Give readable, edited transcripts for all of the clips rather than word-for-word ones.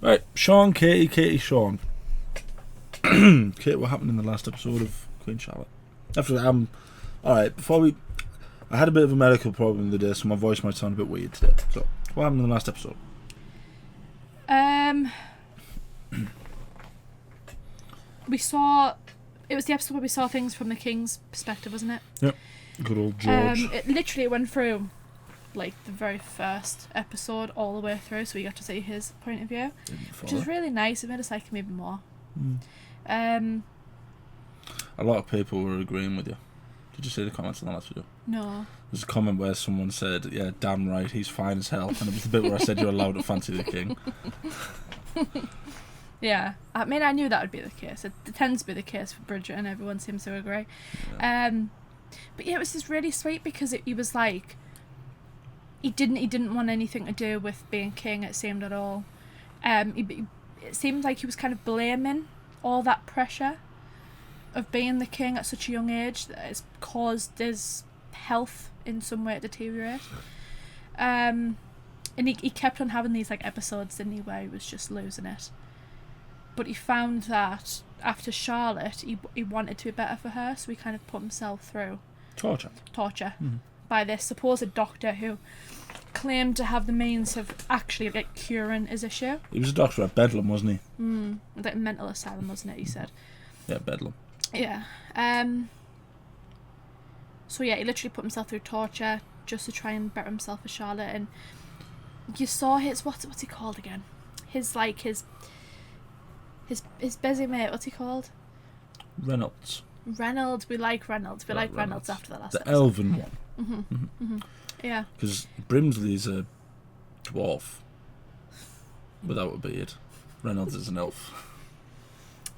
Right, Sean, Katie, Sean. Kate, what happened in the last episode of Queen Charlotte? After that, alright, I had a bit of a medical problem the other day, so my voice might sound a bit weird today. So, what happened in the last episode? It was the episode where we saw things from the King's perspective, wasn't it? Yep. Good old George. It literally went through, like, the very first episode all the way through, so we got to see his point of view, which is really nice. It made us like him even more. A lot of people were agreeing with you. Did you see the comments on the last video? No. There's a comment where someone said, yeah, damn right, he's fine as hell. And it was the bit where I said you're allowed to fancy the king. Yeah. I mean, I knew that would be the case. It tends to be the case for Bridgerton. Everyone seems to agree. Yeah. But yeah, it was just really sweet because he was like, he didn't want anything to do with being king, it seemed, at all. It seemed like he was kind of blaming all that pressure of being the king at such a young age that it's caused his health in some way to deteriorate. And he kept on having these like episodes, didn't he, where he was just losing it. But he found that after Charlotte, he wanted to be better for her, so he kind of put himself through torture by this supposed doctor who claimed to have the means of actually like curing his issue. He was a doctor at Bedlam, wasn't he? Like a mental asylum, wasn't it? He said. Yeah, Bedlam. Yeah. So yeah, he literally put himself through torture just to try and better himself for Charlotte, and you saw his what's he called again? His busy mate. What's he called? Reynolds. We like Reynolds. We like Reynolds after the last. The episode. elven one. Yeah. Because Brimsley's a dwarf without a beard. Reynolds is an elf.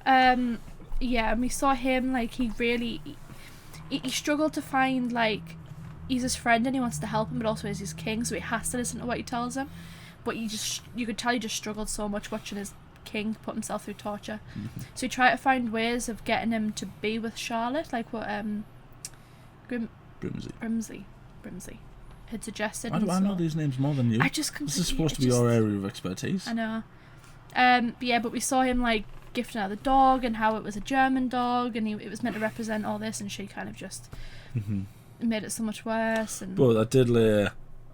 Yeah, and we saw him like he struggled to find like he's his friend and he wants to help him, but also he's his king, so he has to listen to what he tells him. But you could tell he just struggled so much watching his king put himself through torture. So he tried to find ways of getting him to be with Charlotte, like what Brimsley had suggested. Why do I know these names more than you? This is supposed to be your area of expertise. I know. But we saw him like gifting out the dog and how it was a German dog and it was meant to represent all this, and she kind of just made it so much worse. And but that did lay,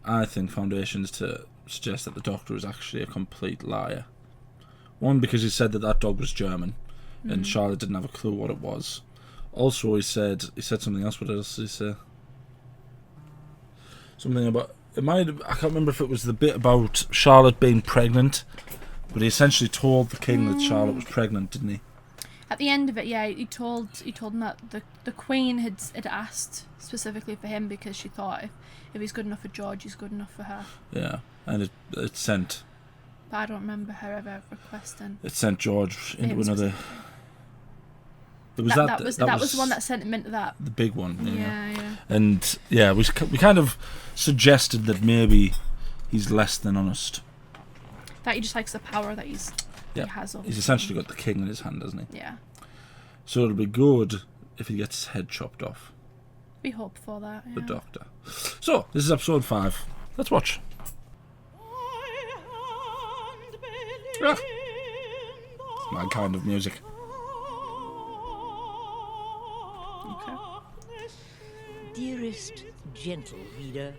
I think, foundations to suggest that the doctor was actually a complete liar. One, because he said that dog was German and Charlotte didn't have a clue what it was. Also, he said something else. What else did he say? Something about I can't remember if it was the bit about Charlotte being pregnant, but he essentially told the king that Charlotte was pregnant, didn't he? At the end of it, yeah, he told him that the Queen had asked specifically for him because she thought if he's good enough for George, he's good enough for her. Yeah, and it sent. But I don't remember her ever requesting. It sent George into another. There was that was the one that sent him into that. The big one. Yeah. And yeah, we kind of suggested that maybe he's less than honest. That he just likes the power that he has over. He's essentially got the king in his hand, hasn't he? Yeah. So it'll be good if he gets his head chopped off. We hope for that. Yeah. The doctor. So this is episode 5. Let's watch. Ah. My kind of music. Okay. Dearest, gentle reader,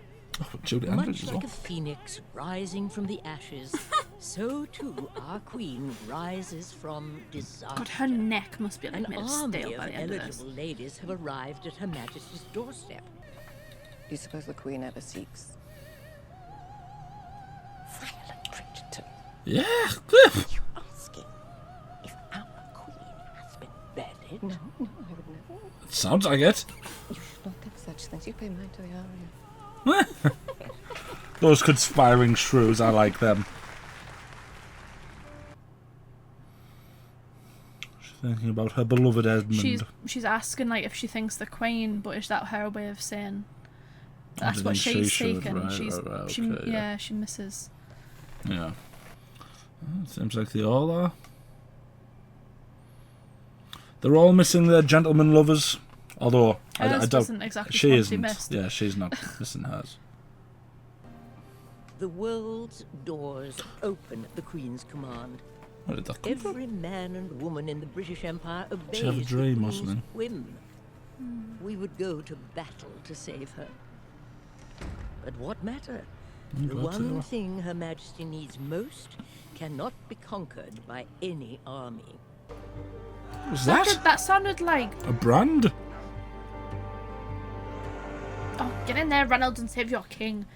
Julie much Andrews as like well. a phoenix rising from the ashes, so too our queen rises from disaster. God, her neck must be like An made of army steel of by the end of this. eligible ladies have arrived at Her Majesty's doorstep. Do you suppose the Queen ever seeks Violet Bridgerton? Yeah. You asking if our Queen has been bedded? No, I would never. It sounds like it. You should not think such things. You pay mind to the aria. Those conspiring shrews, I like them. She's thinking about her beloved Edmund. She's asking like if she thinks the Queen, but is that her way of saying that's I what think she's she should, taken? right, She okay, she misses. Yeah. Well, it seems like they all are. They're all missing their gentleman lovers. Although I Hers don't. wasn't exactly She what isn't. missed. Yeah, she's not missing hers. The world's doors open at the Queen's command. Where did that come from? Every man and woman in the British Empire obeys She have a the dream or Queen's something? whim. We would go to battle to save her. But what matter? The go to one her. thing Her Majesty needs most cannot be conquered by any army. What was that? That sounded like... A brand? Oh, get in there, Reynolds, and save your king.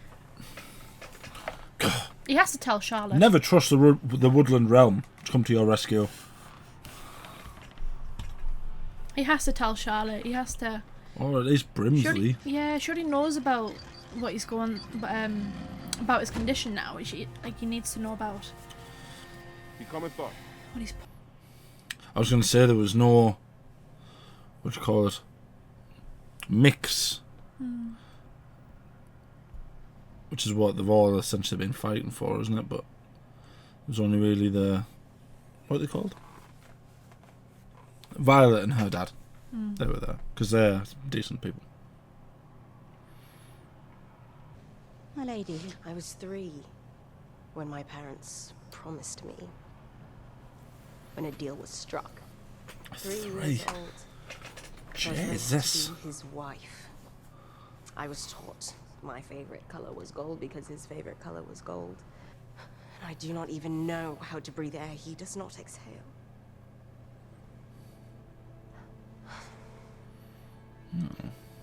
He has to tell Charlotte. Never trust the woodland realm to come to your rescue. He has to tell Charlotte. He has to... Or at least Brimsley. Sure he knows about what he's going... about his condition now. He needs to know about You coming for? what he's... I was going to say there was no... What do you call it? Mix. Which is what they've all essentially been fighting for, isn't it? But there's only really the... What are they called? Violet and her dad. They were there. Because they're decent people. My lady, I was 3 when my parents promised me. When a deal was struck. 3 years old. I was meant Jesus. to be his wife. I was taught my favorite color was gold because his favorite color was gold. And I do not even know how to breathe air he does not exhale.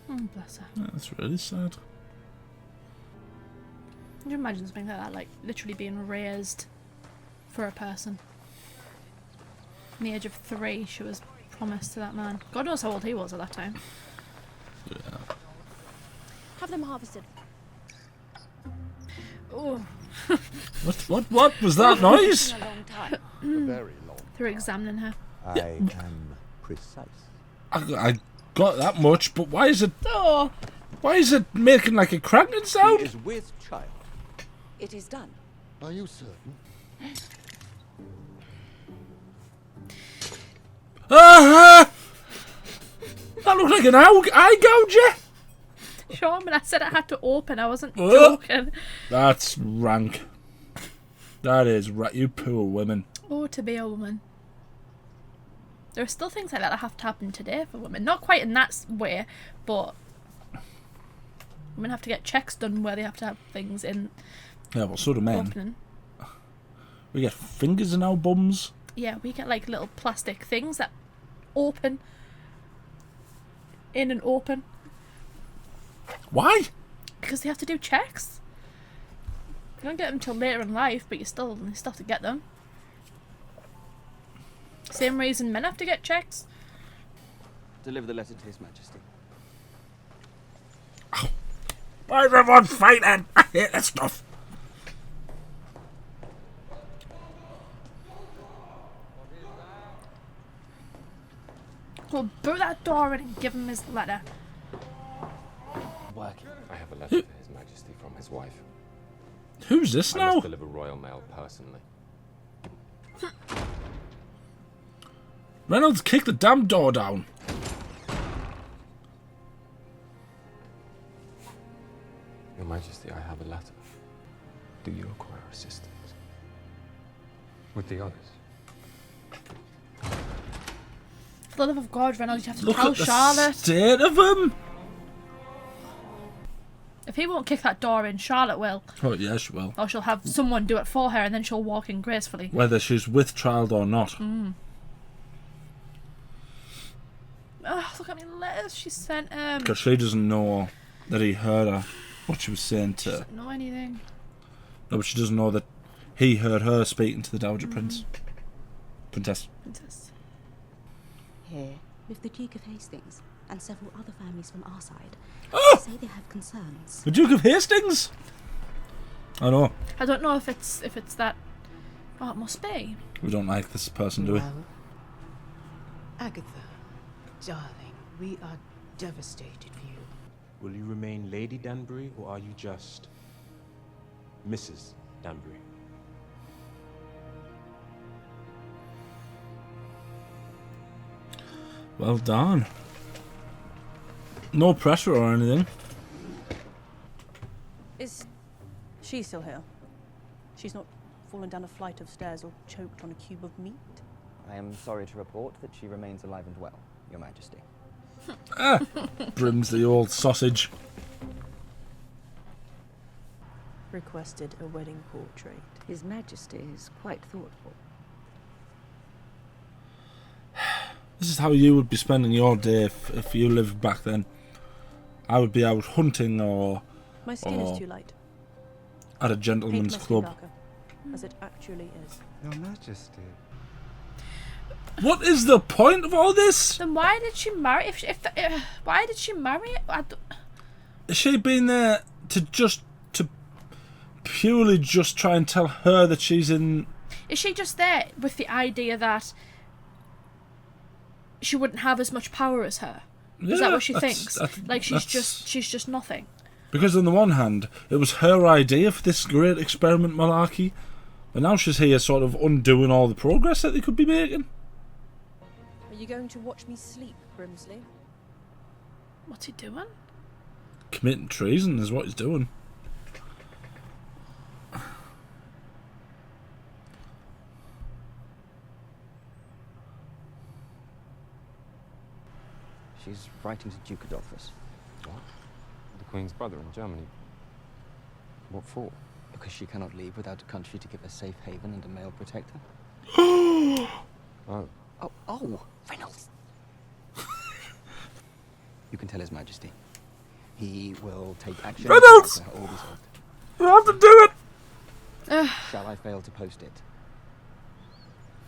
Oh, bless her. That's really sad. Can you imagine something like that? Like, literally being raised for a person. From the age of 3, she was promised to that man. God knows how old he was at that time. Yeah. Have them harvested. Oh, What was that noise? A long time. Very long. they're examining her. I am precise. I got that much, but why is it... Oh, Why is it making like a cracking He sound? is with child. It is done. Are you certain? Ah! That looked like an eye gouger. Sean, when I said I had to open, I wasn't Oh. joking. That's rank. That is right. You poor women. Oh, to be a woman. There are still things like that have to happen today for women. Not quite in that way, but women have to get checks done where they have to have things in Yeah, well, so do men. opening. We get fingers in our bums. Yeah, we get like little plastic things that open. In and open. Why? Because they have to do checks. You don't get them till later in life, but you still have to get them. Same reason men have to get checks. Deliver the letter to His Majesty. Why is everyone fighting? I hate that stuff. We'll boot that door in and give him his letter. Working. I have a letter for His Majesty from his wife. Who's this I now? must deliver royal mail personally. Reynolds, kick the damn door down. Your Majesty, I have a letter. Do you require assistance? With the others? For the love of God, Reynolds, you have to Look tell at the Charlotte. state of him. If he won't kick that door in, Charlotte will. Oh, yeah, she will. Or she'll have someone do it for her and then she'll walk in gracefully. Whether she's with child or not. Oh, look at me letters she sent him. Because she doesn't know that he heard her, what she was saying to... Doesn't know anything. No, but she doesn't know that he heard her speaking to the Dowager Princess. Princess. Here. With the Duke of Hastings and several other families from our side. Oh! They say they have concerns. The Duke of Hastings? I know. I don't know if it's that. Oh, it must be. We don't like this person, do we? Well, Agatha, darling, we are devastated for you. Will you remain Lady Danbury, or are you just Mrs. Danbury? Well done. No pressure or anything. Is she still here? She's not fallen down a flight of stairs or choked on a cube of meat? I am sorry to report that she remains alive and well, Your Majesty. Brims the old sausage. Requested a wedding portrait. His Majesty is quite thoughtful. This is how you would be spending your day if you lived back then. I would be out hunting or My skin is too light. at a gentleman's Paint my skin club. darker, as it actually is. Your Majesty. What is the point of all this? Then why did she marry? Why did she marry? Has she been there to purely just try and tell her that she's in? Is she just there with the idea that she wouldn't have as much power as her? Is that what she thinks? Like she's just nothing. Because on the one hand, it was her idea for this great experiment malarkey, and now she's here sort of undoing all the progress that they could be making. Are you going to watch me sleep, Brimsley? What's he doing? Committing treason is what he's doing. She's writing to Duke Adolphus. What? The Queen's brother in Germany. What for? Because she cannot leave without a country to give a safe haven and a male protector. Oh. Oh, Reynolds. You can tell His Majesty. He will take action. Reynolds! All resolved. You have to do it! Shall I fail to post it?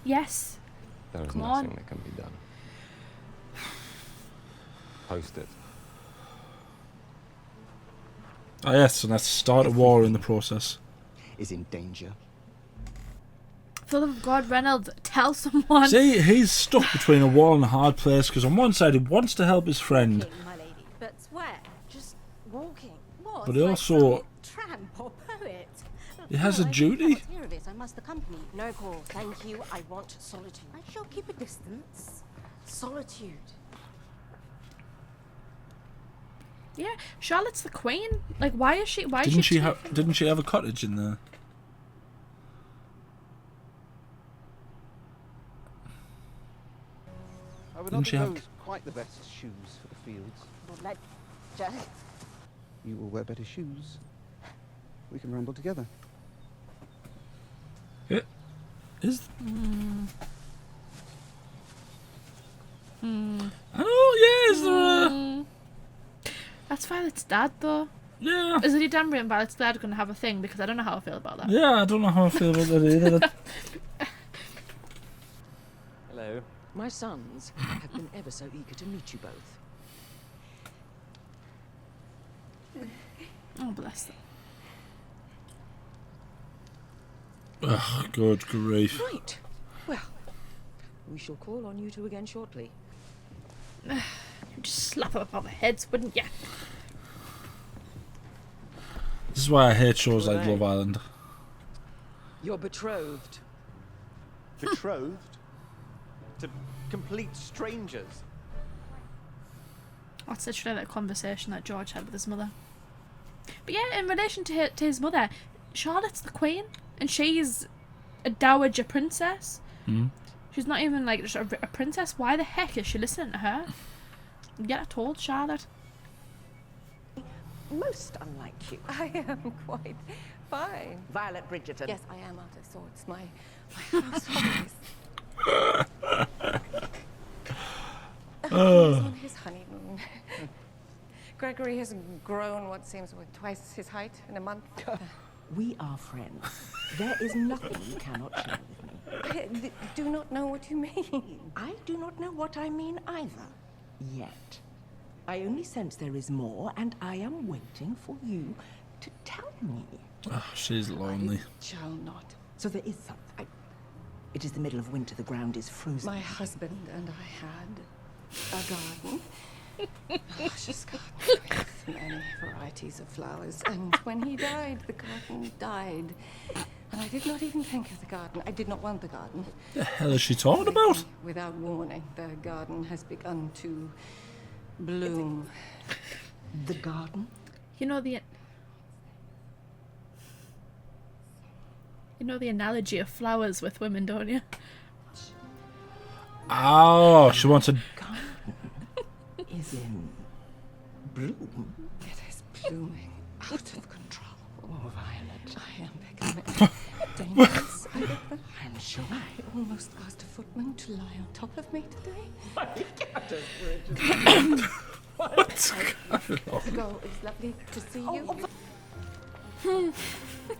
Yes. There is Come nothing on. that can be done. Post it. Ah yes, and that's start a war in the process. Is in danger. For the love of God, Reynolds, tell someone. See, he's stuck between a wall and a hard place because on one side he wants to help his friend, Walking, my lady. But where? Just walking. What? but he Like also some tramp or poet? he has a No, I duty. cannot hear of it. I must accompany you. No call. Thank you. I want solitude. I shall keep a distance. Solitude. Yeah, Charlotte's the queen. Like, why is she? Why Didn't is she? Didn't she have a cottage in there? I would Didn't not she have- propose quite the best shoes for the fields. Well, let just. You will wear better shoes. We can ramble together. It is. Oh yeah, is there a... That's Violet's dad, though. Yeah. Is Lady Danbury and Violet's dad going to have a thing? Because I don't know how I feel about that. Yeah, I don't know how I feel about that either. Hello. My sons have been ever so eager to meet you both. Oh, bless them. Ugh, good grief. Right. Well, we shall call on you two again shortly. You'd just slap them upon the heads, wouldn't you? This is why I hate shows like Love Island. You're betrothed. Betrothed? To complete strangers? That's literally that conversation that George had with his mother. But yeah, in relation to his mother, Charlotte's the queen, and she's a Dowager Princess. Hmm. She's not even like just a princess. Why the heck is she listening to her? Get it told, Charlotte. Most unlike you. I am quite fine. Violet Bridgerton. Yes, I am out of sorts. My household is. He's on his honeymoon. Gregory has grown what seems twice his height in a month. We are friends. There is nothing you cannot share with me. I do not know what you mean. I do not know what I mean either. Yet. I only sense there is more, and I am waiting for you to tell me. Oh, she's lonely. Shall not. So there is something. It is the middle of winter. The ground is frozen. My husband and I had a garden. A luscious garden with many varieties of flowers. And when he died, the garden died. And I did not even think of the garden. I did not want the garden. The hell is she talking about? Without warning, the garden has begun to bloom. The garden? You know the. You know the analogy of flowers with women, don't you? Oh, she wants a... Is in bloom. It is blooming out of control. Oh, Violet, I am becoming dangerous. I'm sure I almost asked a footman to lie on top of me today. What's going on? The girl, it's lovely to see you.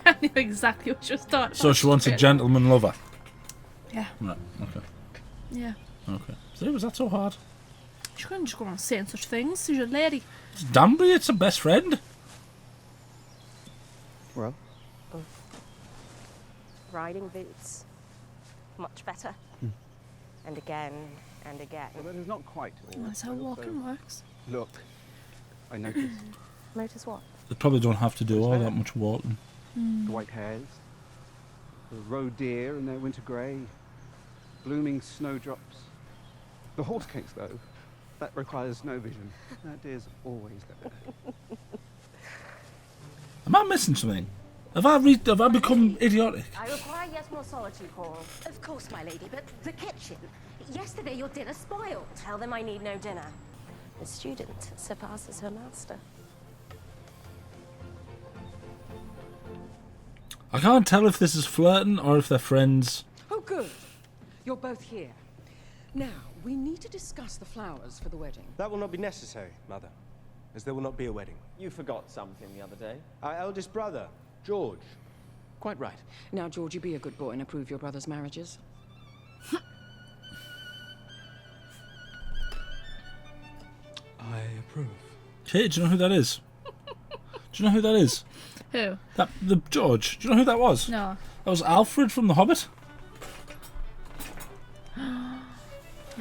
I knew exactly what she was talking about. So she wants a gentleman lover. Yeah. Right, okay. Yeah. Okay. See, was that so hard? She couldn't just go around saying such things. She's a lady. It's Danbury, it's her best friend. Well? Riding boots. Much better. And again, and again. Well, that is not quite all. That's how walking works. Look, I noticed Notice what? They probably don't have to do all that much walking. the white hares, the roe deer in their winter grey, blooming snowdrops. The horse cakes, though, that requires no vision. That deer's always there. Am I missing something? Have I become idiotic? I require yet more solitude, Coral. Of course, my lady, but the kitchen. Yesterday your dinner spoiled. Tell them I need no dinner. The student surpasses her master. I can't tell if this is flirting or if they're friends. Oh, good. You're both here. Now, we need to discuss the flowers for the wedding. That will not be necessary, Mother, as there will not be a wedding. You forgot something the other day. Our eldest brother, George. Quite right. Now, George, you be a good boy and approve your brother's marriages. I approve. Kate, do you know who that is? Do you know who that is? Who? The George. Do you know who that was? No. That was Alfred from The Hobbit.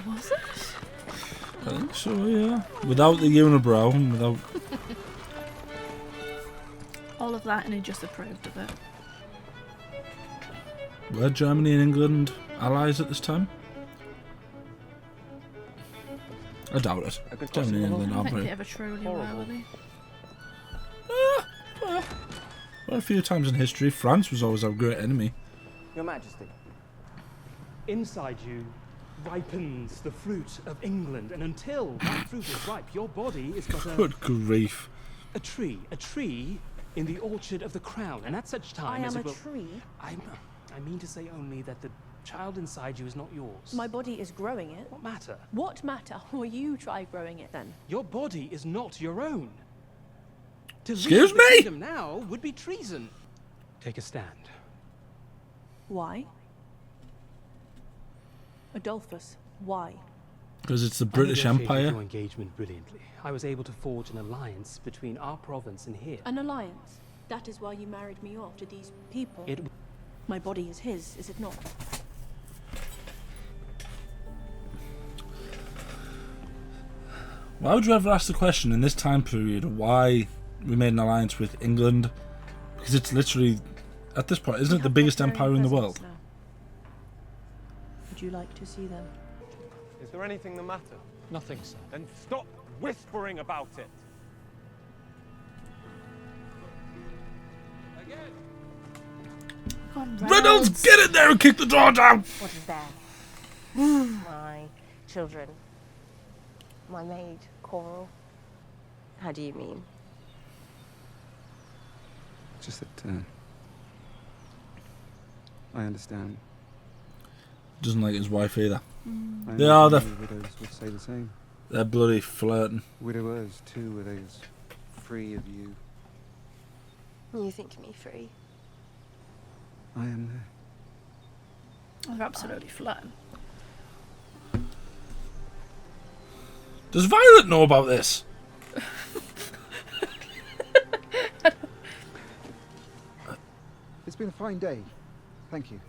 Was it? I think so, yeah. Without the unibrow and without... All of that and he just approved of it. Were Germany and England allies at this time? I doubt it. Germany and England I are don't think pretty... they ever truly were they? Well, a few times in history, France was always our great enemy. Your Majesty. Inside you ripens the fruit of England, and until that fruit is ripe, your body is but a... Good grief. A tree in the orchard of the crown, and at such time I as am it a will... tree. I mean to say only that the child inside you is not yours. My body is growing it. What matter? What matter? Well, you try growing it then. Your body is not your own. To Excuse leave the me? kingdom now would be treason. Take a stand. Why? Adolphus, why? Because it's the I British negotiated Empire. your engagement brilliantly. I was able to forge an alliance between our province and here. An alliance. That is why you married me off to these people. My body is his, is it not? Why would you ever ask the question in this time period why we made an alliance with England? Because it's literally, at this point, isn't it the biggest empire in the world? Now. Would you like to see them? Is there anything the matter? Nothing, sir. Then stop whispering about it. God, Reynolds, get in there and kick the door down! What is there? My children. My maid, Coral. How do you mean? Just that, I understand. Doesn't like his wife either. I They are the... imagine many widows would say the same. They're bloody flirting. Widowers, too, were those free of you. You think me free? I am there. They're absolutely flirting. Does Violet know about this? It's been a fine day. Thank you.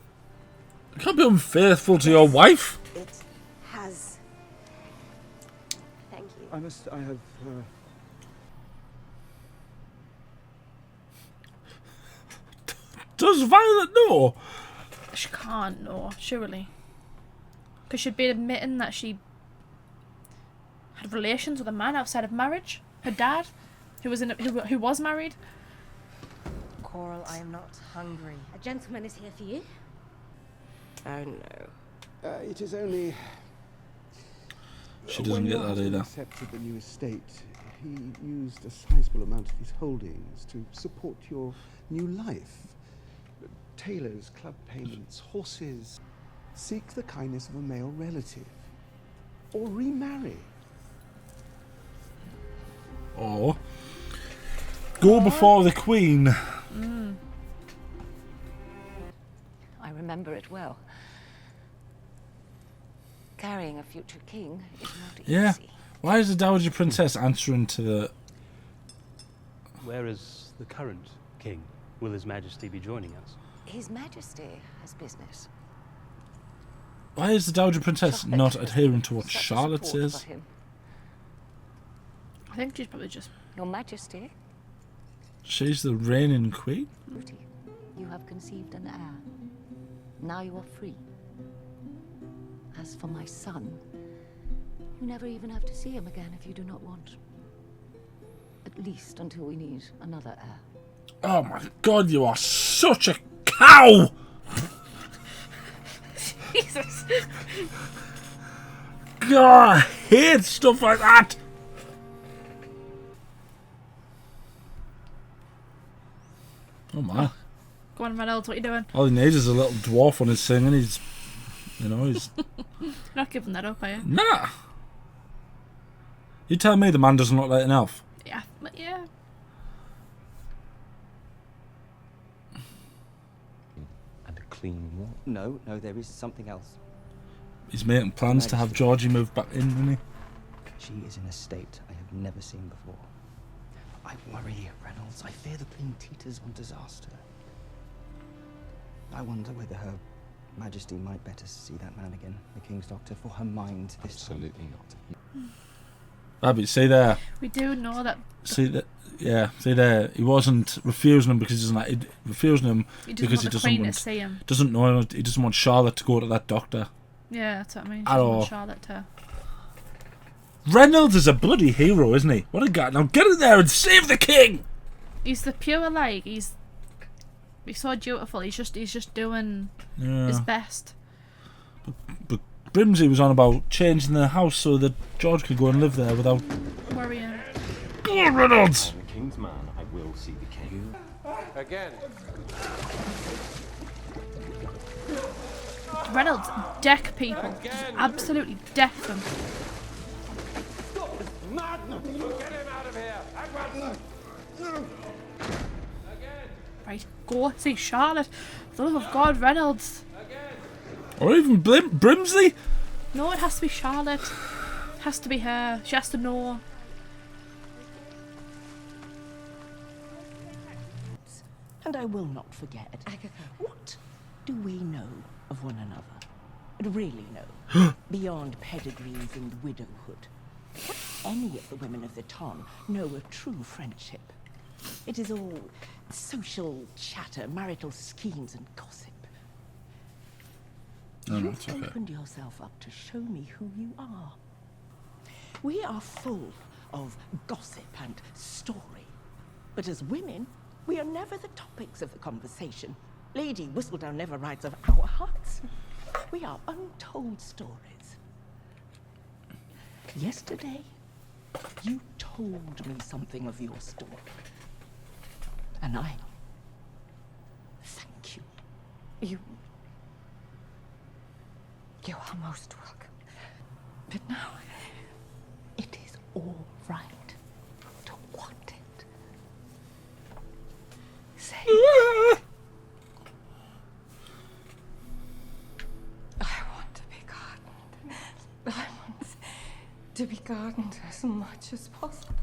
You can't be unfaithful to your wife. It has. Thank you. I have, Does Violet know? She can't know, surely. Because she'd be admitting that she had relations with a man outside of marriage. Her dad, who was married. Coral, I am not hungry. A gentleman is here for you. Oh no. It is only... She doesn't get that When either. accepted the new estate, he used a sizable amount of his holdings to support your new life. Tailors, club payments, horses. Seek the kindness of a male relative. Or remarry. Or go before the Queen. I remember it well. Carrying a future king is not easy. Yeah. Why is the Dowager Princess answering to the... Where is the current king? Will His Majesty be joining us? His Majesty has business. Why is the Dowager Princess Charlotte not has adhering to what such a Charlotte support says? for him. I think she's probably just... Your Majesty, She's the reigning queen? beauty, you have conceived an heir. Now you are free. As for my son, you never even have to see him again if you do not want. At least until we need another heir. Oh my god, you are such a cow! Jesus. God, I hate stuff like that! Oh my. Go on, Reynolds, what are you doing? All he needs is a little dwarf on his singing. He's, you know, he's... You're not giving that up, are you? Nah! You tell me the man doesn't look like an elf. Yeah, but yeah. And a clean wall. No, there is something else. He's making plans to have Georgie move back in, isn't he? She is in a state I have never seen before. I worry, Reynolds. I fear the Queen teeters on disaster. I wonder whether Her Majesty might better see that man again, the King's Doctor, for her mind this time. Absolutely not. Abby, see there. We do know that... See that? Yeah, see there. He wasn't refusing him because he doesn't like. Refusing him He doesn't because want he the doesn't Queen want. to see him. Doesn't know. He doesn't want Charlotte to go to that doctor. Yeah, that's what I mean. She At doesn't all. want Charlotte to... Reynolds is a bloody hero, isn't he? What a guy! Now get in there and save the king. He's the pure, like, he's so dutiful. He's just doing Yeah. his best. But Brimsey was on about changing the house so that George could go and live there without. Worrying. Go on, Reynolds. I'm the king's man. I will see the king. Again. Reynolds, deck people. Just absolutely deck them. Madness! Get him out of here! At once! Right, go see Charlotte. For the love of God, Reynolds. Or even Brimsey. No, it has to be Charlotte. It has to be her. She has to know. And I will not forget. What do we know of one another? Really know? Beyond pedigrees and widowhood. What any of the women of the Ton know of true friendship? It is all social chatter, marital schemes and gossip. Oh, no, You've it's okay. opened yourself up to show me who you are. We are full of gossip and story. But as women, we are never the topics of the conversation. Lady Whistledown never writes of our hearts. We are untold stories. Yesterday, you told me something of your story. And I thank you. You are most welcome. But now, it is all right to want it. Say, I want to be gardened. I want to be gardened as much as possible.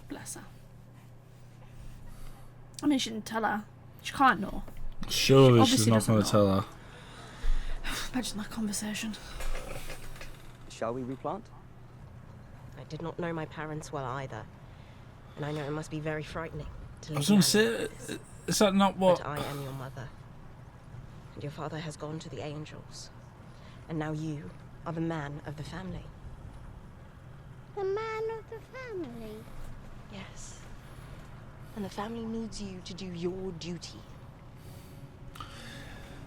Bless her. I mean, she didn't tell her. She can't know. Surely Obviously she's not doesn't going to know. tell her. Imagine that conversation. Shall we replant? I did not know my parents well either. And I know it must be very frightening to I was leave going to say, this. is that not what? But I am your mother. And your father has gone to the angels. And now you are the man of the family. The man of the family. Yes. And the family needs you to do your duty.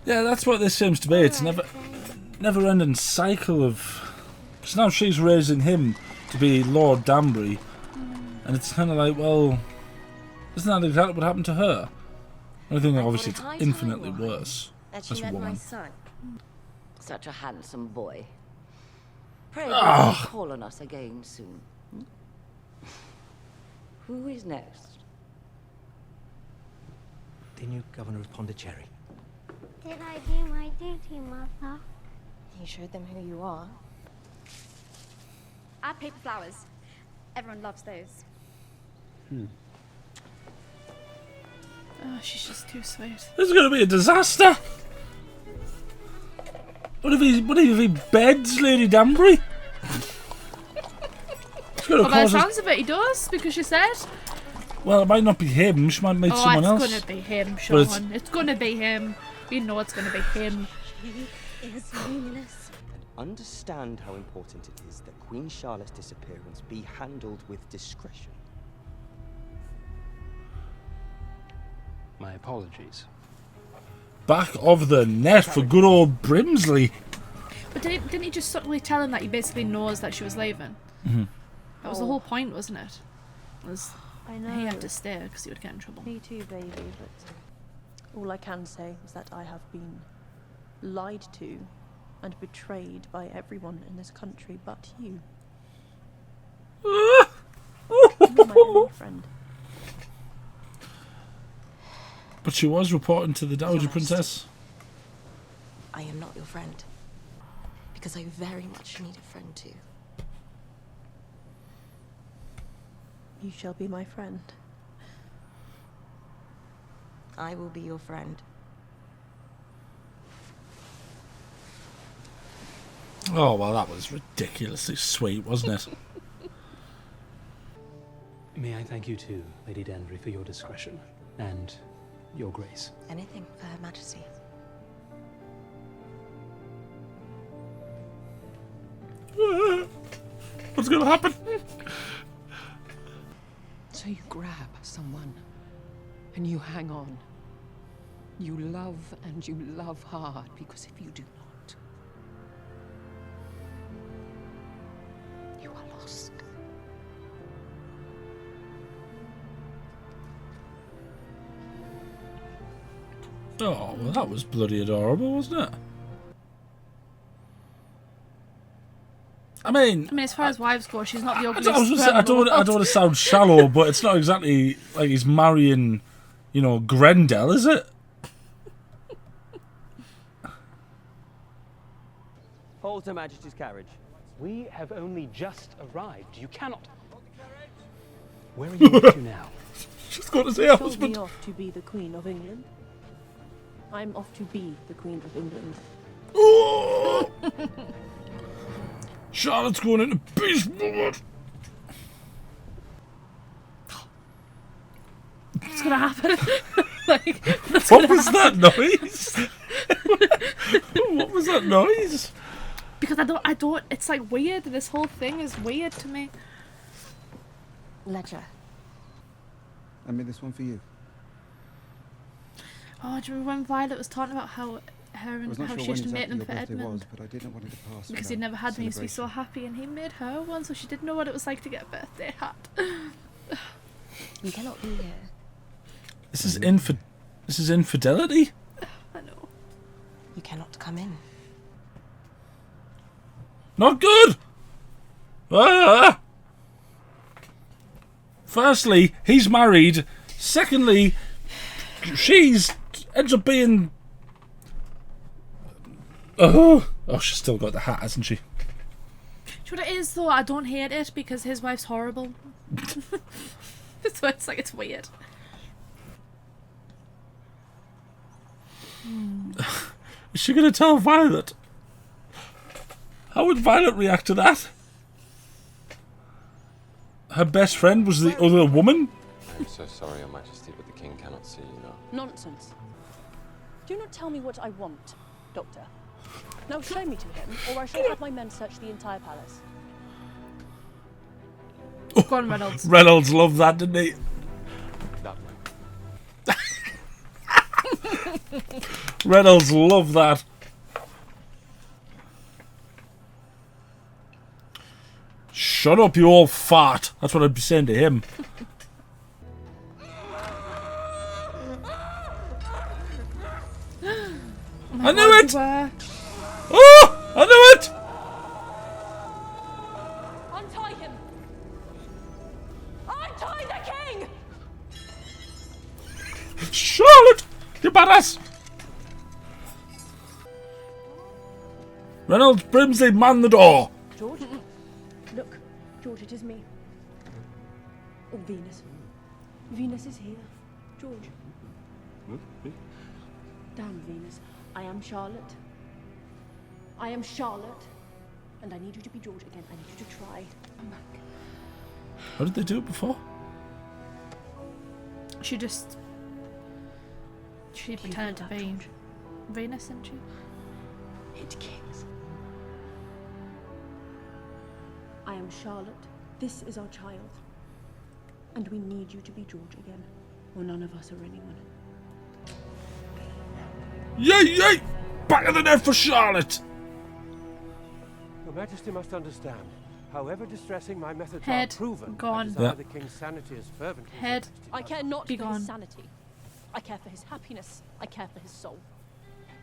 Yeah, that's what this seems to be. It's never-ending cycle of... Because now she's raising him to be Lord Danbury. And it's kind of like, well... Isn't that exactly what happened to her? I think obviously it's infinitely worse. That As she a met my woman. son. Such a handsome boy. Pray Ah. don't call on us again soon. Who is next? The new governor of Pondicherry. Did I do my duty, Mother? You showed them who you are. Add paper flowers. Everyone loves those. Oh, she's just too sweet. This is going to be a disaster! What if he beds Lady Danbury? Well, by the sounds of it, he does, because she said. Well, it might not be him. She might meet someone else. It's gonna be him, Sean. It's gonna be him. We know it's gonna be him. He is meaningless. Understand how important it is that Queen Charlotte's disappearance be handled with discretion. My apologies. Back of the net for good old Brimsley. But didn't he just subtly tell him that he basically knows that she was leaving? Mm-hmm. That was the whole point, wasn't it? I know. He had to stay because he would get in trouble. Me too, baby, but all I can say is that I have been lied to and betrayed by everyone in this country but you. You're my only friend. But she was reporting to the Dowager Princess. I am not your friend. Because I very much need a friend too. You shall be my friend. I will be your friend. Oh, well, that was ridiculously sweet, wasn't it? May I thank you too, Lady Danbury, for your discretion and your grace. Anything for Her Majesty. What's going to happen? So you grab someone and you hang on. You love and you love hard, because if you do not, you are lost. Oh, well, that was bloody adorable, wasn't it? I mean, as far as wives go, she's not the ugliest. I was just saying, I don't want to sound shallow, but it's not exactly like he's marrying, you know, Grendel, is it? Hold Her Majesty's carriage. We have only just arrived. You cannot. Where are you off to now? She's got to say her Told husband. me off to be the Queen of England. I'm off to be the Queen of England. Oh! Charlotte's going into beast mode. What's gonna happen? What was that noise? What was that noise? Because I don't. It's like weird. This whole thing is weird to me. Ledger. I made this one for you. Oh, do you remember when Violet was talking about how her and how she used to make them for Edmund? Was, but I didn't want it to pass Because he'd never had them, he used to be so happy, and he made her one, so she didn't know what it was like to get a birthday hat. You cannot be here. This is infidelity. I know. You cannot come in. Not good. Ah! Firstly, he's married. Secondly, she's ends up being. Oh, she's still got the hat, hasn't she? Do you know what it is though? I don't hate it because his wife's horrible. So it's like, it's weird. Is she going to tell Violet? How would Violet react to that? Her best friend was the other woman? I'm so sorry, Your Majesty, but the king cannot see you now. Nonsense. Do not tell me what I want, Doctor. Now show me to him, or I shall have my men search the entire palace. Go on, Reynolds. Reynolds loved that, didn't he? That Reynolds love that. Shut up, you old fart. That's what I'd be saying to him. I knew it! Oh! I knew it! Untie him! Untie the king! Charlotte! You badass! Reynolds, Brimsley, man the door! George? Look, George, it is me. Oh, Venus. Venus is here. George. Damn, Venus. I am Charlotte. I am Charlotte. And I need you to be George again. I need you to try. Come back. How did they do it before? She pretended to be Venus, didn't she? Hit kings. I am Charlotte. This is our child. And we need you to be George again, or none of us are anyone. Yay, yay! Back of the net for Charlotte! Your Majesty must understand. However distressing my methods Head are proven, gone. I desire the king's sanity is fervently. Head. I care not Be for gone. his sanity. I care for his happiness. I care for his soul.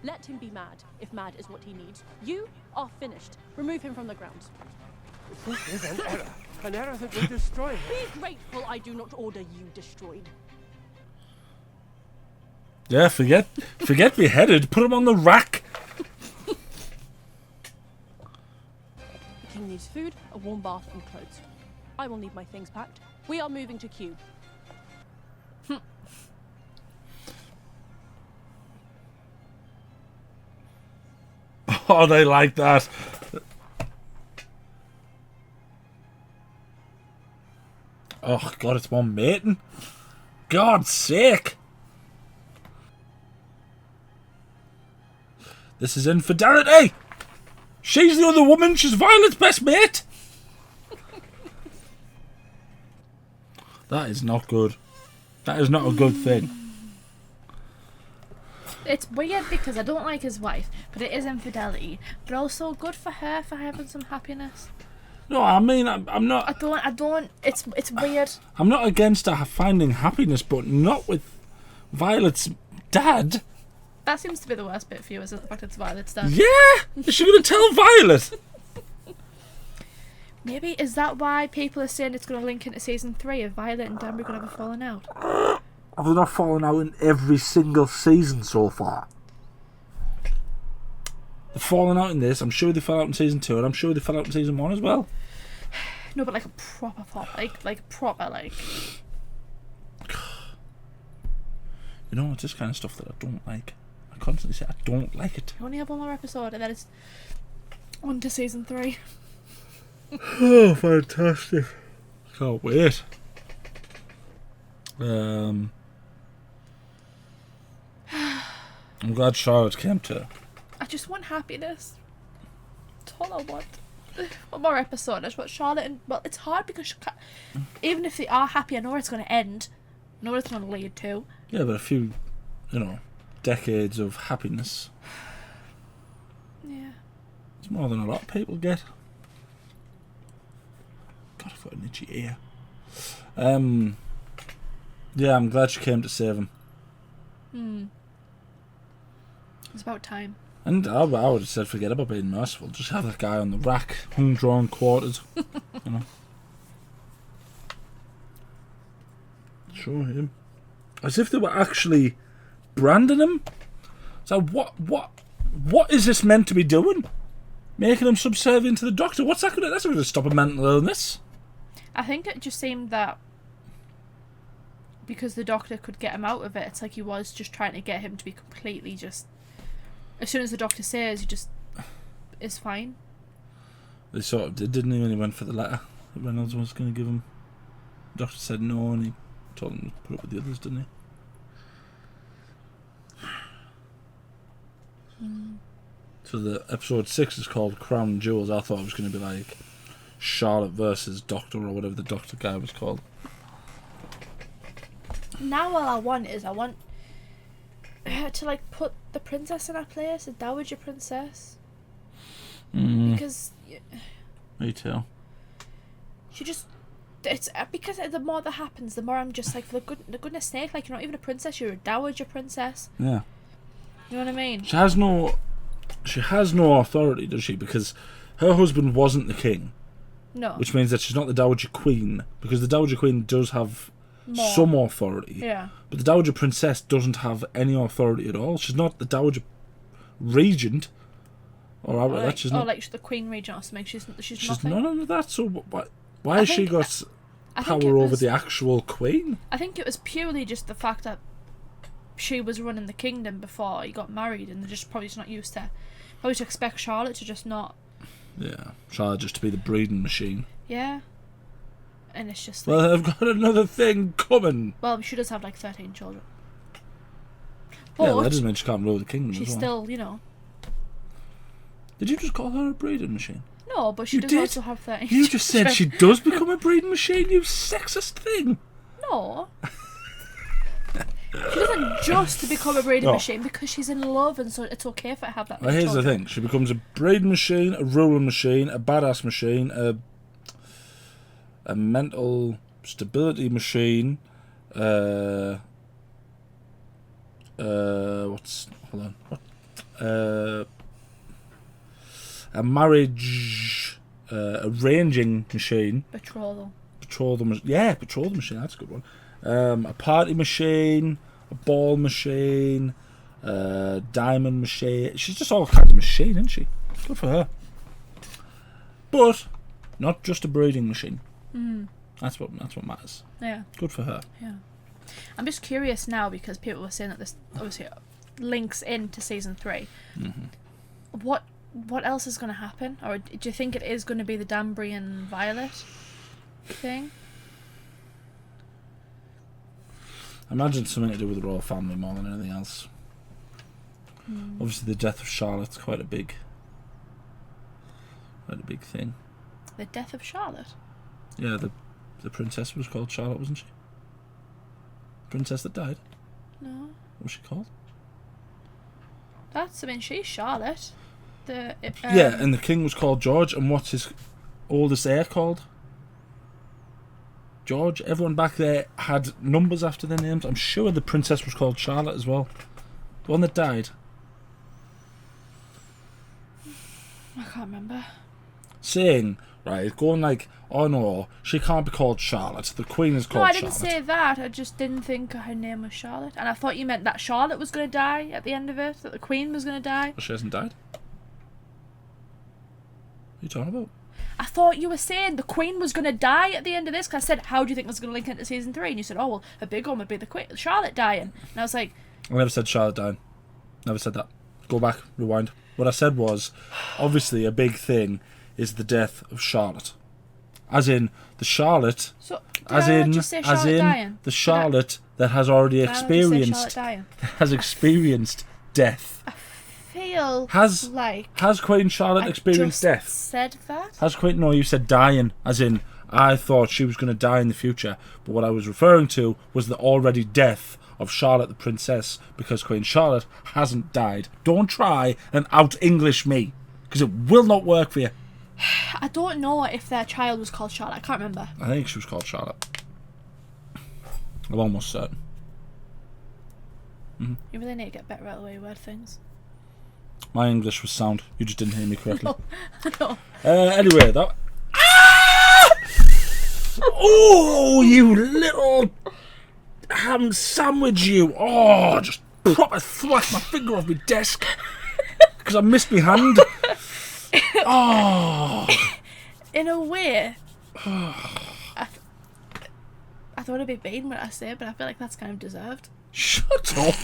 Let him be mad, if mad is what he needs. You are finished. Remove him from the grounds. This is an error that will destroy him. Be grateful I do not order you destroyed. Yeah, forget beheaded. Put him on the rack. The king needs food, a warm bath, and clothes. I will need my things packed. We are moving to Kew. Oh, they like that. Oh, God, it's one mating. God's sake. This is infidelity. She's the other woman. She's Violet's best mate. That is not good. That is not a good thing. It's weird because I don't like his wife, but it is infidelity. But also good for her for having some happiness. No, I mean, I'm not... I don't, it's weird. I'm not against her finding happiness, but not with Violet's dad. That seems to be the worst bit for you, is the fact it's Violet's dad. Yeah! Is she going to tell Violet? Maybe, is that why people are saying it's going to link into season 3 of Violet and Danbury going to have a falling out? Have they not fallen out in every single season so far? They've fallen out in this. I'm sure they fell out in season 2, and I'm sure they fell out in season 1 as well. No, but like a proper flop. Like proper, like... You know, it's this kind of stuff that I don't like. I constantly say I don't like it. You only have one more episode, and then it's on to season 3. Oh, fantastic. Can't wait. I'm glad Charlotte came to. I just want happiness. That's all I want. One more episode. I just want Charlotte and... Well, it's hard because she can't, even if they are happy, I know where it's going to end. I know what it's going to lead to. Yeah, but a few, decades of happiness. Yeah. It's more than a lot of people get. God, I've got an itchy ear. Yeah, I'm glad she came to save him. It's about time. And I would have said forget about being merciful. Just have that guy on the rack, hung, drawn, quartered. Show him. As if they were actually branding him. So what is this meant to be doing? Making him subservient to the doctor? What's that going to... That's not going to stop a mental illness. I think it just seemed that because the doctor could get him out of it, it's like he was just trying to get him to be completely just... As soon as the doctor says, he just is fine. They sort of did, didn't he, when he went for the letter that Reynolds was going to give him? The doctor said no, and he told him to put up with the others, didn't he? So the episode 6 is called Crown Jewels. I thought it was going to be like Charlotte versus Doctor or whatever the doctor guy was called. Now all I want to like put the princess in her place, the Dowager Princess. Because me too. She just, it's because the more that happens, the more I'm just like, for the goodness sake, like, you're not even a princess, you're a Dowager Princess. Yeah. You know what I mean? She has no authority, does she? Because her husband wasn't the king. No. Which means that she's not the Dowager Queen, because the Dowager Queen does have More. some authority. Yeah. But the Dowager Princess doesn't have any authority at all. She's not the Dowager Regent. Or outright that. She's not. Like the Queen Regent or something. She's She's nothing. none of that. So why has she got power over the actual Queen? I think it was purely just the fact that she was running the kingdom before he got married, and they're just probably just not used to. Probably to expect Charlotte to just not. Yeah, Charlotte just to be the breeding machine. Yeah. And it's just like, well, I've got another thing coming. Well, she does have like 13 children. But yeah, well, that doesn't mean she can't rule the kingdom. She's as well. still, you know. Did you just call her a breeding machine? No, but she does also have 13 You just said she does become a breeding machine, you sexist thing. No. She doesn't just become a breeding machine because she's in love, and so it's okay for her to have that. Well, here's the thing: she becomes a breeding machine, a ruling machine, a badass machine, a mental stability machine. Hold on. A marriage arranging machine. Betrothal. Betrothal machine. That's a good one. A party machine, a ball machine, diamond machine. She's just all kinds of machine, isn't she? Good for her. But not just a breeding machine. That's what matters. Yeah. Good for her. Yeah. I'm just curious now because people were saying that this obviously links into season 3. Mm-hmm. What else is going to happen, or do you think it is going to be the Danbury and Violet thing? I imagine something to do with the royal family more than anything else. Obviously, the death of Charlotte's quite a big thing. The death of Charlotte? Yeah, the princess was called Charlotte, wasn't she? Princess that died? No. What was she called? She's Charlotte. Yeah, and the king was called George, and what's his oldest heir called? George. Everyone back there had numbers after their names. I'm sure the princess was called Charlotte as well. The one that died. I can't remember. Saying, right, going like, oh no, she can't be called Charlotte. The queen is called Charlotte. No, I didn't say that. I just didn't think her name was Charlotte. And I thought you meant that Charlotte was going to die at the end of it, that the queen was going to die. Well, she hasn't died. What are you talking about? I thought you were saying the queen was going to die at the end of this, because I said, how do you think this is going to link into season 3? And you said, oh, well, a big one would be the queen, Charlotte dying. And I was like... I never said Charlotte dying. Never said that. Go back, rewind. What I said was, obviously a big thing is the death of Charlotte. As in, the Charlotte... So, as in dying? The Charlotte that has already experienced... has experienced death. Has Queen Charlotte experienced death? Said that? Has Queen? No, you said dying. As in, I thought she was going to die in the future. But what I was referring to was the already death of Charlotte the Princess, because Queen Charlotte hasn't died. Don't try and out-English me, because it will not work for you. I don't know if their child was called Charlotte. I can't remember. I think she was called Charlotte. I'm almost certain. You really need to get better at the way you word things. My English was sound. You just didn't hear me correctly. No. Anyway, that... Oh, you little ham sandwich, you! Oh, just proper thrust my finger off my desk because I missed my hand. Oh. In a way, I thought it'd be vain what I say, but I feel like that's kind of deserved. Shut up.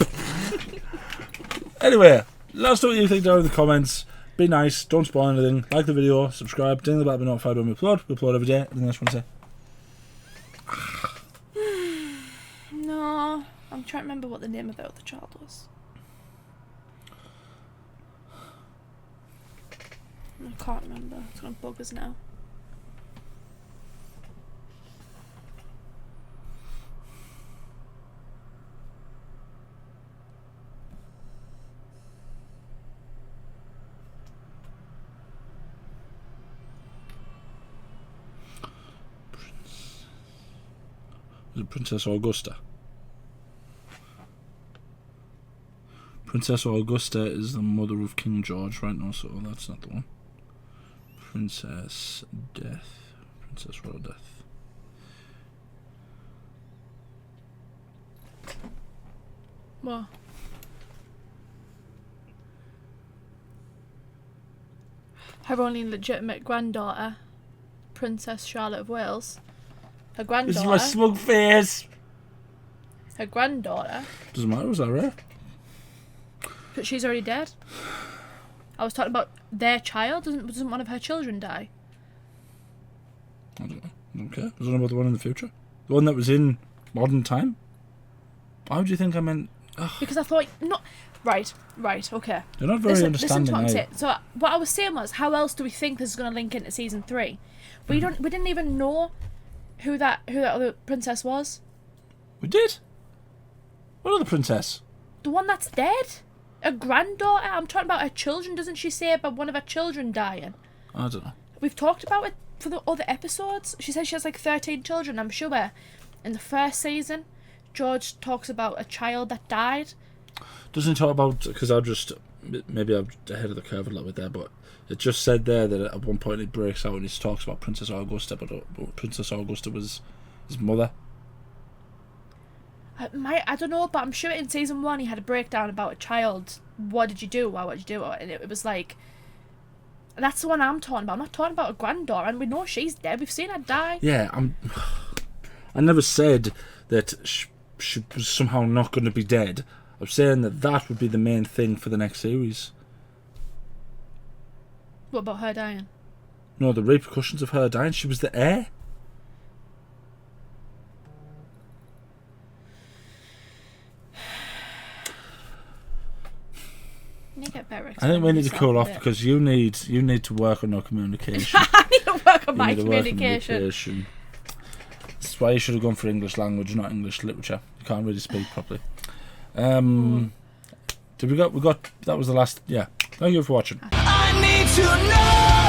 Anyway, let us know what you think down in the comments. Be nice, don't spoil anything. Like the video, subscribe, ding the bell to be notified when we upload. We upload every day. Anything else you want to say? No, I'm trying to remember what the name of the other child was. I can't remember. It's gonna bug us now. Is it Princess Augusta? Princess Augusta is the mother of King George, right? No, so that's not the one. Princess Death. Princess Royal Death. What? Her only legitimate granddaughter, Princess Charlotte of Wales. Her granddaughter. This is my smug face. Her granddaughter. Doesn't matter, was that right? But she's already dead. I was talking about their child. Doesn't one of her children die? I don't know. I don't care. I was talking about the one in the future. The one that was in modern time. Why would you think I meant? Ugh. Because I thought not. Right, okay. You're not very understanding. Listen to what I'm are you? saying. So what I was saying was, how else do we think this is going to link into season 3? We didn't even know who that other princess was. We did. What other princess? The one that's dead. A granddaughter. I'm talking about her children. Doesn't she say about one of her children dying? I don't know. We've talked about it for the other episodes. She says she has like 13 children. I'm sure in the first season, George talks about a child that died. Doesn't talk about, because maybe I'm ahead of the curve a little bit there, but it just said there that at one point it breaks out and he talks about Princess Augusta, but Princess Augusta was his mother. I don't know, but I'm sure in season 1 he had a breakdown about a child. What did you do? Why would you do it? And it was like, that's the one I'm talking about. I'm not talking about a granddaughter, and we know she's dead. We've seen her die. Yeah, I never said that she was somehow not going to be dead. I'm saying that would be the main thing for the next series. What about her dying? No, the repercussions of her dying. She was the heir. You get better. I think we need to cool off because you need to work on your communication. I need to work on my communication. That's why you should have gone for English language, not English literature. You can't really speak properly. Did we got that was the last? Yeah. Thank you for watching. I need to know.